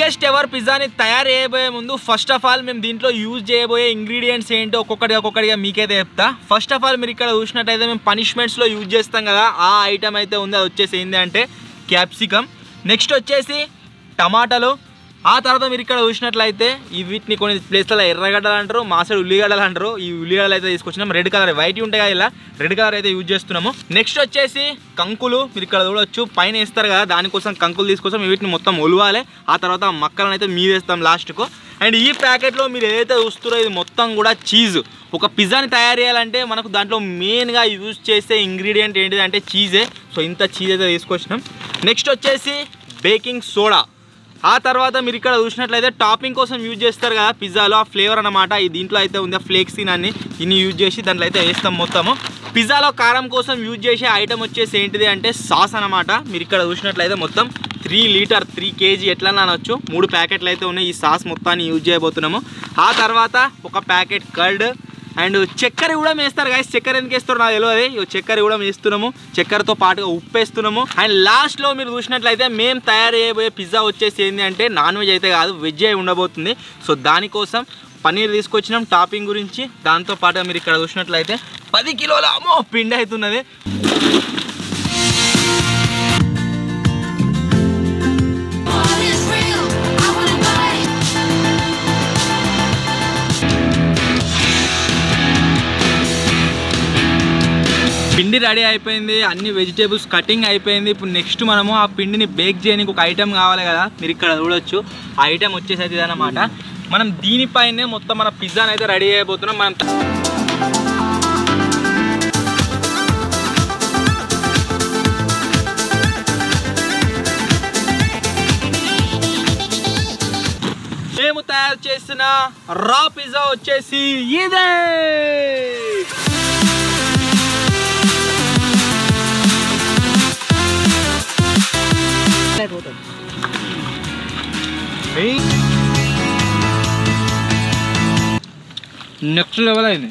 Biggest ever పిజ్జాని తయారు చేయబోయే ముందు ఫస్ట్ ఆఫ్ ఆల్ మేము దీంట్లో యూజ్ చేయబోయే ఇంగ్రీడియంట్స్ ఏంటో ఒక్కొక్కటిగా మీకైతే చెప్తా. ఫస్ట్ ఆఫ్ ఆల్ మీరు ఇక్కడ చూసినట్టయితే మేము పనిష్మెంట్స్లో యూజ్ చేస్తాం కదా, ఆ ఐటమ్ అయితే ఉంది. అది వచ్చేసి ఏంటి అంటే క్యాప్సికమ్, నెక్స్ట్ వచ్చేసి టమాటాలు. ఆ తర్వాత మీరు ఇక్కడ చూసినట్లయితే వీటిని కొన్ని ప్లేస్లలో ఎర్రగడ్డలు అంటారు, మా సైడ్ ఉల్లిగడ్డలు అంటారు. ఈ ఉల్లిగడ్డలు అయితే తీసుకొచ్చినాం, రెడ్ కలర్ వైట్ ఉంటాయి కదా, ఇలా రెడ్ కలర్ అయితే యూజ్ చేస్తున్నాము. నెక్స్ట్ వచ్చేసి కంకులు, మీరు ఇక్కడ చూడవచ్చు పైన వేస్తారు కదా, దానికోసం కంకులు తీసుకొస్తాం. వీటిని మొత్తం ఒలవాలి, ఆ తర్వాత మక్కలను అయితే మీద వేస్తాం లాస్ట్కు. అండ్ ఈ ప్యాకెట్లో మీరు ఏదైతే చూస్తారో ఇది మొత్తం కూడా చీజ్. ఒక పిజ్జాని తయారు చేయాలంటే మనకు దాంట్లో మెయిన్గా యూజ్ చేసే ఇంగ్రీడియంట్ ఏంటిది అంటే చీజే. సో ఇంత చీజ్ అయితే తీసుకొచ్చినాం. నెక్స్ట్ వచ్చేసి బేకింగ్ సోడా. ఆ తర్వాత మీరు ఇక్కడ చూసినట్లయితే టాపింగ్ కోసం యూజ్ చేస్తారు కదా పిజ్జాలో, ఆ ఫ్లేవర్ అన్నమాట. ఈ దీంట్లో అయితే ఉంది ఫ్లేక్సీన్ అన్ని, ఇన్ని యూజ్ చేసి దాంట్లో అయితే వేస్తాం మొత్తము. పిజ్జాలో కారం కోసం యూజ్ చేసే ఐటమ్ వచ్చేసి ఏంటిది అంటే సాస్ అన్నమాట. మీరు ఇక్కడ చూసినట్లయితే మొత్తం 3 లీటర్ 3 kg ఎట్లా అనొచ్చు, 3 ప్యాకెట్లు అయితే ఉన్నాయి. ఈ సాస్ మొత్తాన్ని యూజ్ చేయబోతున్నాము. ఆ తర్వాత ఒక ప్యాకెట్ కర్డ్ అండ్ చక్కెర కూడా వేస్తారు గాయస్. చక్కెర ఎందుకు వేస్తారు నాకు తెలియదు, చక్కెర కూడా వేస్తున్నాము. చక్కెరతో పాటుగా ఉప్పు వేస్తున్నాము. అండ్ లాస్ట్లో మీరు చూసినట్లయితే మేము తయారు చేయబోయే పిజ్జా వచ్చేసి ఏంటి అంటే నాన్ వెజ్ అయితే కాదు, వెజ్ అయి ఉండబోతుంది. సో దానికోసం పన్నీర్ తీసుకొచ్చినాం టాపింగ్ గురించి. దాంతో పాటుగా మీరు ఇక్కడ చూసినట్లయితే 10 కిలోల పిండి అవుతున్నది. పిండి రెడీ అయిపోయింది, అన్ని వెజిటేబుల్స్ కటింగ్ అయిపోయింది. ఇప్పుడు నెక్స్ట్ మనము ఆ పిండిని బేక్ చేయడానికి ఒక ఐటెం కావాలి కదా, మీరు ఇక్కడ చూడొచ్చు. ఆ ఐటెం వచ్చేసి ఇదన్నమాట. మనం దీనిపైనే మొత్తం మన పిజ్జాని అయితే రెడీ అయిపోతున్నాం. మనం మేము తయారు చేసిన రా పిజ్జా వచ్చేసి ఇదే. నెక్స్ట్ లెవెల్ అయింది.